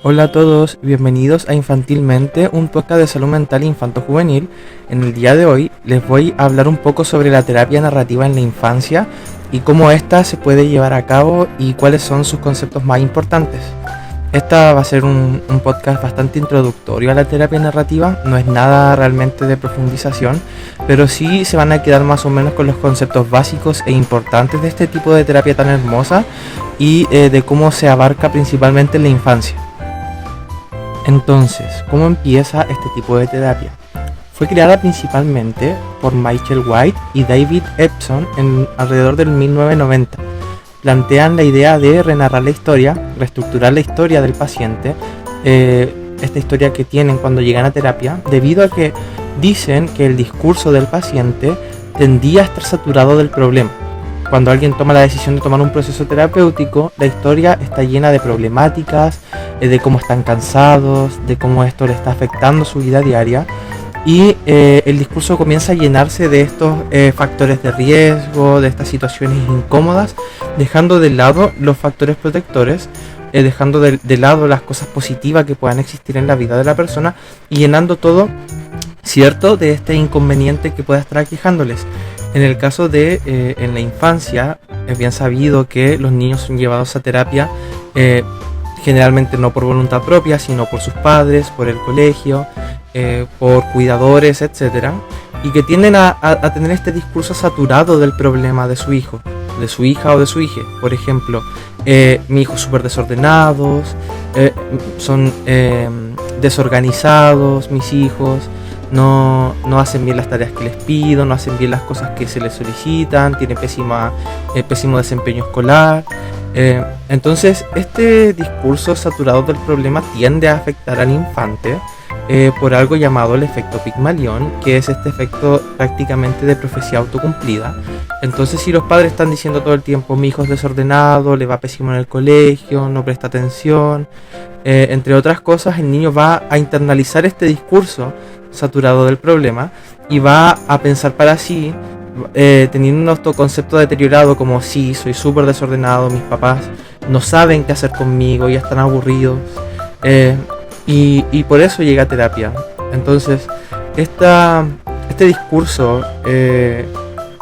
Hola a todos, bienvenidos a Infantilmente, un podcast de salud mental infanto-juvenil. En el día de hoy les voy a hablar un poco sobre la terapia narrativa en la infancia y cómo ésta se puede llevar a cabo y cuáles son sus conceptos más importantes. Esta va a ser un podcast bastante introductorio a la terapia narrativa, no es nada realmente de profundización, pero sí se van a quedar más o menos con los conceptos básicos e importantes de este tipo de terapia tan hermosa y de cómo se abarca principalmente en la infancia. Entonces, ¿cómo empieza este tipo de terapia? Fue creada principalmente por Michael White y David Epson en alrededor del 1990. Plantean la idea de renarrar la historia, reestructurar la historia del paciente, esta historia que tienen cuando llegan a terapia, debido a que dicen que el discurso del paciente tendía a estar saturado del problema. Cuando alguien toma la decisión de tomar un proceso terapéutico, la historia está llena de problemáticas, de cómo están cansados, de cómo esto le está afectando su vida diaria, y el discurso comienza a llenarse de estos factores de riesgo, de estas situaciones incómodas, dejando de lado los factores protectores, dejando de lado las cosas positivas que puedan existir en la vida de la persona y llenando todo, ¿cierto?, de este inconveniente que pueda estar aquejándoles. En el caso de en la infancia, es bien sabido que los niños son llevados a terapia generalmente no por voluntad propia, sino por sus padres, por el colegio, por cuidadores, etc. Y que tienden a tener este discurso saturado del problema de su hijo, de su hija o de su hija. Por ejemplo, mi hijo es súper desordenados, son desorganizados mis hijos, no hacen bien las tareas que les pido, no hacen bien las cosas que se les solicitan, tienen pésimo desempeño escolar. Entonces este discurso saturado del problema tiende a afectar al infante por algo llamado el efecto Pigmalión, que es este efecto prácticamente de profecía autocumplida. Entonces, si los padres están diciendo todo el tiempo mi hijo es desordenado, le va pésimo en el colegio, no presta atención, entre otras cosas, el niño va a internalizar este discurso saturado del problema y va a pensar para sí, teniendo un autoconcepto deteriorado como sí, soy súper desordenado, mis papás no saben qué hacer conmigo, ya están aburridos, y por eso llega a terapia. Entonces este discurso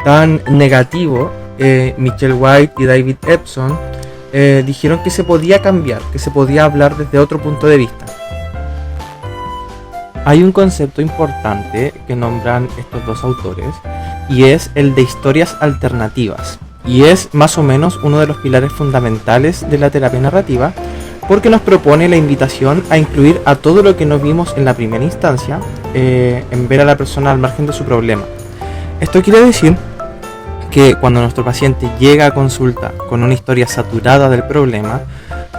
tan negativo, Michael White y David Epson dijeron que se podía cambiar, que se podía hablar desde otro punto de vista. Hay un concepto importante que nombran estos dos autores y es el de historias alternativas, y es más o menos uno de los pilares fundamentales de la terapia narrativa, porque nos propone la invitación a incluir a todo lo que no vimos en la primera instancia, en ver a la persona al margen de su problema. Esto quiere decir que cuando nuestro paciente llega a consulta con una historia saturada del problema,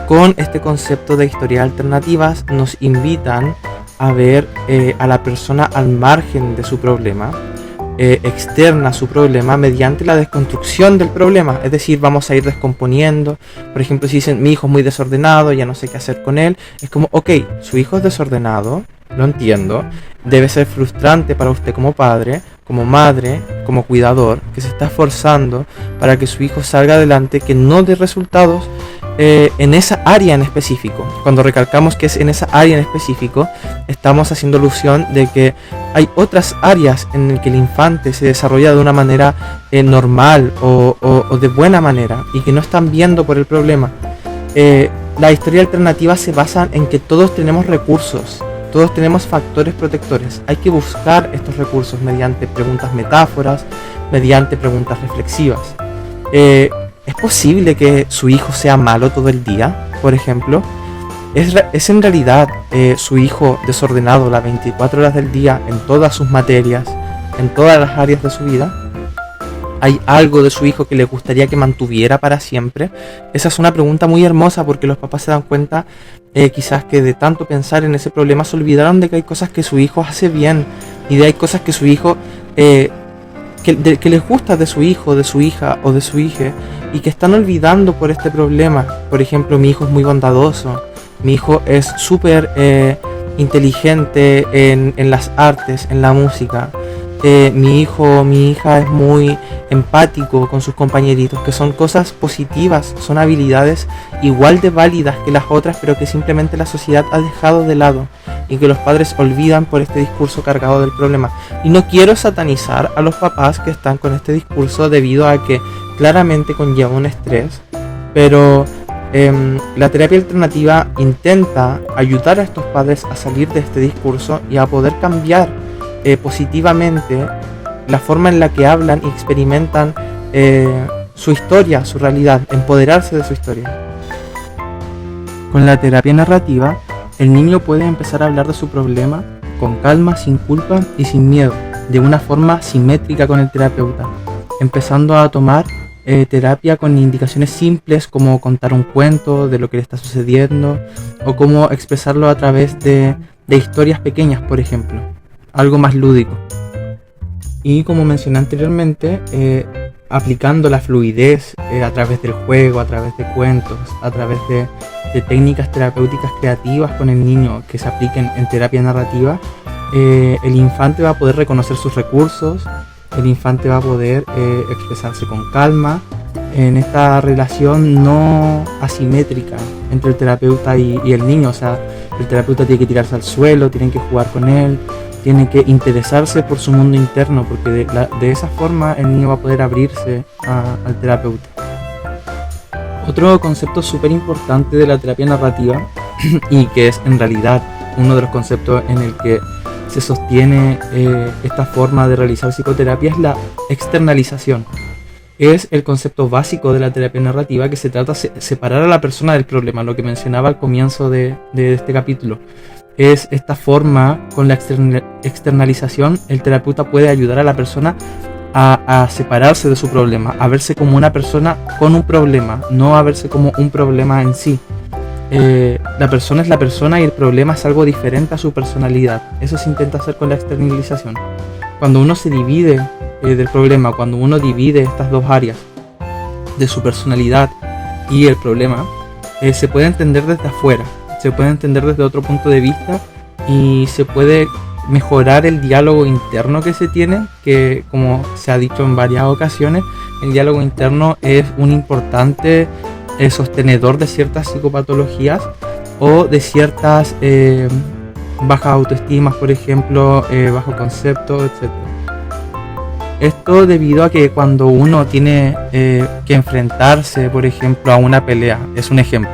con este concepto de historias alternativas nos invitan a ver a la persona al margen de su problema, externa a su problema mediante la desconstrucción del problema. Es decir, vamos a ir descomponiendo. Por ejemplo, si dicen mi hijo es muy desordenado, ya no sé qué hacer con él, es como, ok, su hijo es desordenado, lo entiendo, debe ser frustrante para usted como padre, como madre, como cuidador, que se está esforzando para que su hijo salga adelante, que no dé resultados en esa área en específico. Cuando recalcamos que es en esa área en específico, estamos haciendo alusión de que hay otras áreas en las que el infante se desarrolla de una manera normal o de buena manera y que no están viendo por el problema. La historia alternativa se basa en que todos tenemos recursos, todos tenemos factores protectores. Hay que buscar estos recursos mediante preguntas metáforas, mediante preguntas reflexivas. ¿Es posible que su hijo sea malo todo el día, por ejemplo? ¿Es en realidad su hijo desordenado las 24 horas del día en todas sus materias, en todas las áreas de su vida? ¿Hay algo de su hijo que le gustaría que mantuviera para siempre? Esa es una pregunta muy hermosa, porque los papás se dan cuenta quizás que de tanto pensar en ese problema se olvidaron de que hay cosas que su hijo hace bien y de hay cosas que su hijo que les gusta de su hijo, de su hija o de su hija, y que están olvidando por este problema. Por ejemplo, mi hijo es muy bondadoso, mi hijo es súper inteligente en las artes, en la música, mi hijo o mi hija es muy empático con sus compañeritos, que son cosas positivas, son habilidades igual de válidas que las otras, pero que simplemente la sociedad ha dejado de lado y que los padres olvidan por este discurso cargado del problema. Y no quiero satanizar a los papás que están con este discurso debido a que claramente conlleva un estrés, pero la terapia alternativa intenta ayudar a estos padres a salir de este discurso y a poder cambiar positivamente la forma en la que hablan y experimentan su historia, su realidad, empoderarse de su historia. Con la terapia narrativa, el niño puede empezar a hablar de su problema con calma, sin culpa y sin miedo, de una forma simétrica con el terapeuta, empezando a tomar terapia con indicaciones simples como contar un cuento de lo que le está sucediendo o cómo expresarlo a través de historias pequeñas, por ejemplo, algo más lúdico. Y como mencioné anteriormente, aplicando la fluidez a través del juego, a través de cuentos, a través de técnicas terapéuticas creativas con el niño que se apliquen en terapia narrativa, el infante va a poder reconocer sus recursos, el infante va a poder expresarse con calma en esta relación no asimétrica entre el terapeuta y el niño. O sea, el terapeuta tiene que tirarse al suelo, tienen que jugar con él, tiene que interesarse por su mundo interno, porque de esa forma el niño va a poder abrirse al terapeuta. Otro concepto súper importante de la terapia narrativa y que es en realidad uno de los conceptos en el que se sostiene esta forma de realizar psicoterapia es la externalización. Es el concepto básico de la terapia narrativa, que se trata de separar a la persona del problema, lo que mencionaba al comienzo de este capítulo. Es esta forma, con la externalización, el terapeuta puede ayudar a la persona a separarse de su problema, a verse como una persona con un problema, no a verse como un problema en sí. La persona es la persona y el problema es algo diferente a su personalidad. Eso se intenta hacer con la externalización. Cuando uno se divide del problema, cuando uno divide estas dos áreas de su personalidad y el problema, se puede entender desde afuera, se puede entender desde otro punto de vista y se puede mejorar el diálogo interno que se tiene, que como se ha dicho en varias ocasiones, el diálogo interno es un importante sostenedor de ciertas psicopatologías o de ciertas bajas autoestimas, por ejemplo, bajo concepto, etc. Esto debido a que cuando uno tiene que enfrentarse, por ejemplo, a una pelea, es un ejemplo,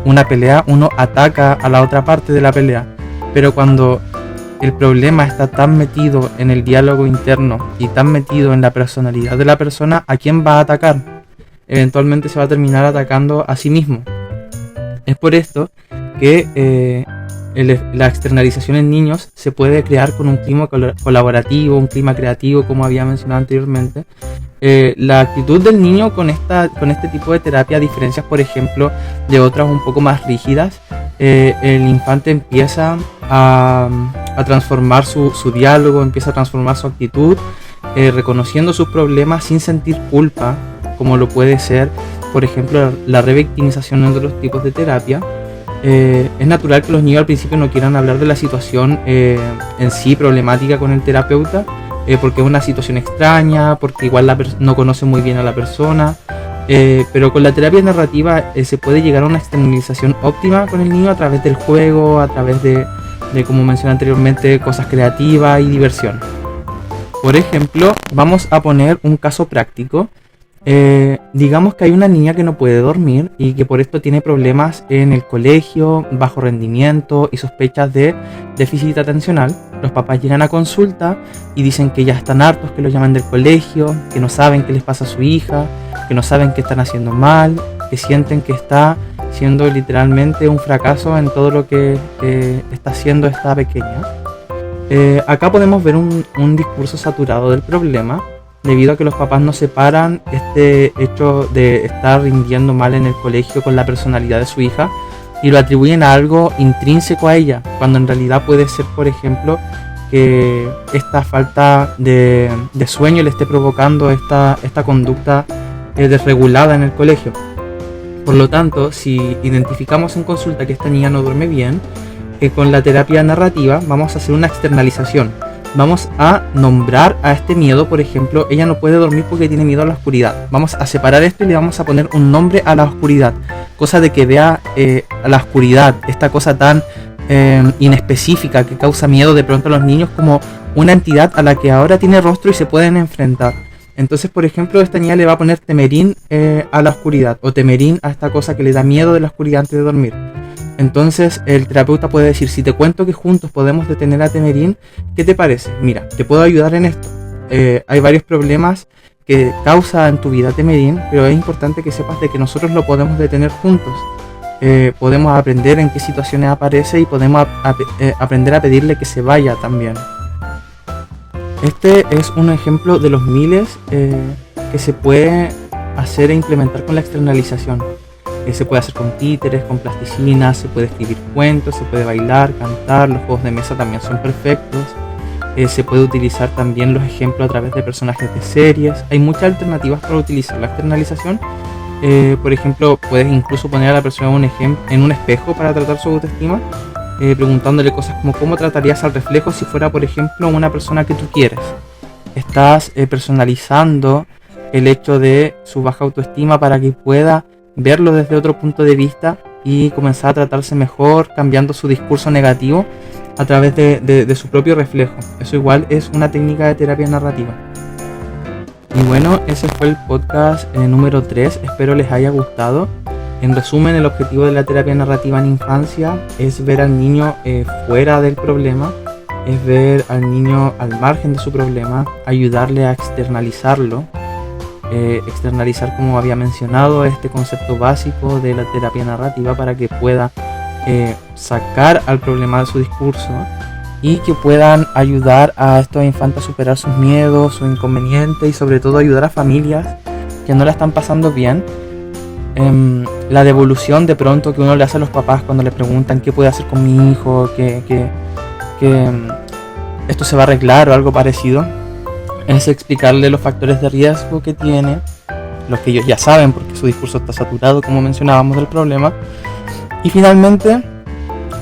una pelea, uno ataca a la otra parte de la pelea, pero cuando el problema está tan metido en el diálogo interno y tan metido en la personalidad de la persona, ¿a quién va a atacar? Eventualmente se va a terminar atacando a sí mismo. Es por esto que la externalización en niños se puede crear con un clima colaborativo, un clima creativo, como había mencionado anteriormente. La actitud del niño con este tipo de terapia, a diferencia, por ejemplo, de otras un poco más rígidas, el infante empieza a transformar su diálogo, empieza a transformar su actitud, reconociendo sus problemas sin sentir culpa, como lo puede ser, por ejemplo, la revictimización en otros tipos de terapia. Es natural que los niños al principio no quieran hablar de la situación en sí problemática con el terapeuta, porque es una situación extraña, porque igual no conoce muy bien a la persona, pero con la terapia narrativa se puede llegar a una externalización óptima con el niño a través del juego, a través de como mencioné anteriormente, cosas creativas y diversión. Por ejemplo, vamos a poner un caso práctico. Digamos que hay una niña que no puede dormir y que por esto tiene problemas en el colegio, bajo rendimiento y sospechas de déficit atencional. Los papás llegan a consulta y dicen que ya están hartos que lo llamen del colegio, que no saben qué les pasa a su hija, que no saben qué están haciendo mal, que sienten que está siendo literalmente un fracaso en todo lo que está haciendo esta pequeña. Acá podemos ver un discurso saturado del problema, debido a que los papás no separan este hecho de estar rindiendo mal en el colegio con la personalidad de su hija y lo atribuyen a algo intrínseco a ella, cuando en realidad puede ser, por ejemplo, que esta falta de sueño le esté provocando esta conducta desregulada en el colegio. Por lo tanto, si identificamos en consulta que esta niña no duerme bien, con la terapia narrativa vamos a hacer una externalización. vamos a nombrar a este miedo. Por ejemplo, ella no puede dormir porque tiene miedo a la oscuridad. Vamos a separar esto y le vamos a poner un nombre a la oscuridad, cosa de que vea a la oscuridad, esta cosa tan inespecífica que causa miedo de pronto a los niños, como una entidad a la que ahora tiene rostro y se pueden enfrentar. Entonces, por ejemplo, esta niña le va a poner Temerín a la oscuridad, o Temerín a esta cosa que le da miedo de la oscuridad antes de dormir. Entonces el terapeuta puede decir: si te cuento que juntos podemos detener a Temerín, ¿qué te parece? Mira, te puedo ayudar en esto. Hay varios problemas que causa en tu vida Temerín, pero es importante que sepas de que nosotros lo podemos detener juntos. Podemos aprender en qué situaciones aparece y podemos aprender a pedirle que se vaya también. Este es un ejemplo de los miles que se puede hacer e implementar con la externalización. Se puede hacer con títeres, con plasticina, se puede escribir cuentos, se puede bailar, cantar, los juegos de mesa también son perfectos. Se puede utilizar también los ejemplos a través de personajes de series. Hay muchas alternativas para utilizar la externalización. Por ejemplo, puedes incluso poner a la persona en un espejo para tratar su autoestima, preguntándole cosas como: ¿cómo tratarías al reflejo si fuera, por ejemplo, una persona que tú quieres? Estás personalizando el hecho de su baja autoestima para que pueda verlo desde otro punto de vista y comenzar a tratarse mejor, cambiando su discurso negativo a través de su propio reflejo. Eso igual es una técnica de terapia narrativa. Y bueno, ese fue el podcast número 3, espero les haya gustado. En resumen, el objetivo de la terapia narrativa en infancia es ver al niño fuera del problema, es ver al niño al margen de su problema, ayudarle a externalizarlo. Externalizar, como había mencionado, este concepto básico de la terapia narrativa para que pueda sacar al problema de su discurso y que puedan ayudar a estos infantes a superar sus miedos, sus inconvenientes, y sobre todo ayudar a familias que no la están pasando bien. La devolución de pronto que uno le hace a los papás cuando le preguntan qué puede hacer con mi hijo, que esto se va a arreglar o algo parecido, es explicarle los factores de riesgo que tiene, los que ellos ya saben porque su discurso está saturado, como mencionábamos, del problema. Y finalmente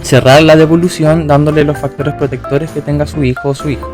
cerrar la devolución dándole los factores protectores que tenga su hijo o su hija.